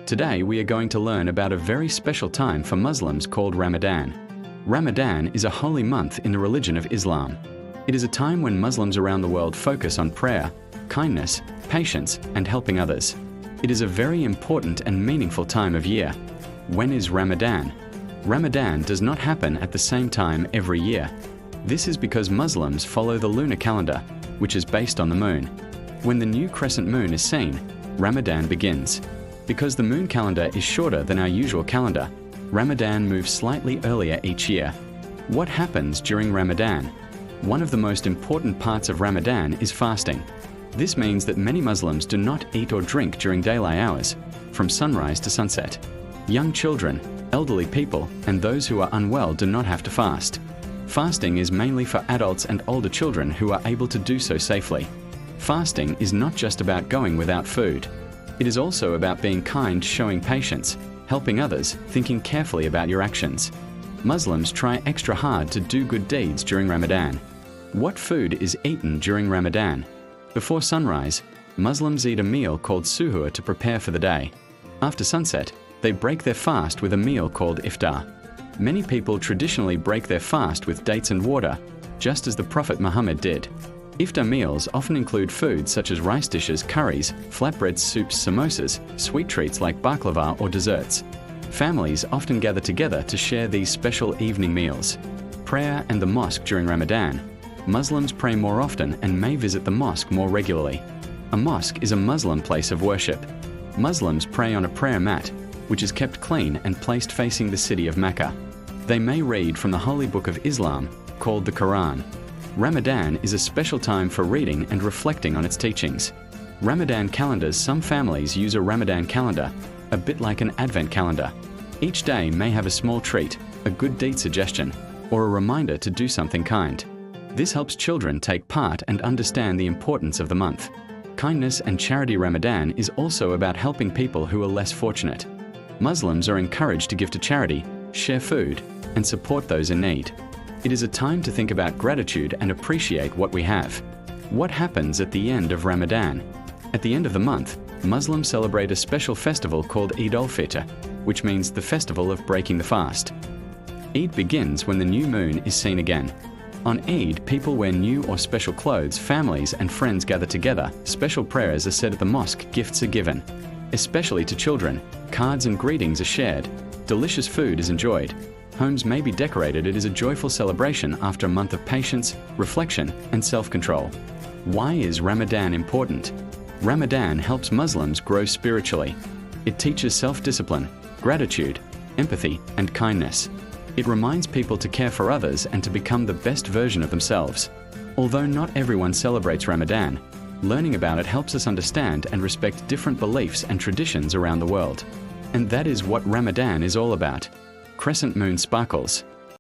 Today we are going to learn about a very special time for Muslims called Ramadan. Ramadan is a holy month in the religion of Islam. It is a time when Muslims around the world focus on prayer, kindness, patience, and helping others. It is a very important and meaningful time of year. When is Ramadan? Ramadan does not happen at the same time every year. This is because Muslims follow the lunar calendar, which is based on the moon. When the new crescent moon is seen, Ramadan begins. Because the moon calendar is shorter than our usual calendar, Ramadan moves slightly earlier each year. What happens during Ramadan? One of the most important parts of Ramadan is fasting. This means that many Muslims do not eat or drink during daylight hours, from sunrise to sunset. Young children, elderly people, and those who are unwell do not have to fast. Fasting is mainly for adults and older children who are able to do so safely. Fasting is not just about going without food. It is also about being kind, showing patience, helping others, thinking carefully about your actions. Muslims try extra hard to do good deeds during Ramadan. What food is eaten during Ramadan? Before sunrise, Muslims eat a meal called Suhoor to prepare for the day. After sunset, they break their fast with a meal called Iftar. Many people traditionally break their fast with dates and water, just as the Prophet Muhammad did. Iftar meals often include foods such as rice dishes, curries, flatbreads, soups, samosas, sweet treats like baklava or desserts. Families often gather together to share these special evening meals. Prayer and the mosque during Ramadan. Muslims pray more often and may visit the mosque more regularly. A mosque is a Muslim place of worship. Muslims pray on a prayer mat, which is kept clean and placed facing the city of Mecca. They may read from the holy book of Islam, called the Qur'an. Ramadan is a special time for reading and reflecting on its teachings. Ramadan calendars. Some families use a Ramadan calendar, a bit like an Advent calendar. Each day may have a small treat, a good deed suggestion, or a reminder to do something kind. This helps children take part and understand the importance of the month. Kindness and charity. Ramadan is also about helping people who are less fortunate. Muslims are encouraged to give to charity, share food, and support those in need. It is a time to think about gratitude and appreciate what we have. What happens at the end of Ramadan? At the end of the month, Muslims celebrate a special festival called al-Fitr, which means the festival of breaking the fast. Eid begins when the new moon is seen again. On Eid, people wear new or special clothes, families and friends gather together, special prayers are said at the mosque, gifts are given. Especially to children, cards and greetings are shared, delicious food is enjoyed. Homes may be decorated. It is a joyful celebration after a month of patience, reflection, and self-control. Why is Ramadan important? Ramadan helps Muslims grow spiritually. It teaches self-discipline, gratitude, empathy, and kindness. It reminds people to care for others and to become the best version of themselves. Although not everyone celebrates Ramadan, learning about it helps us understand and respect different beliefs and traditions around the world. And that is what Ramadan is all about. Crescent moon sparkles.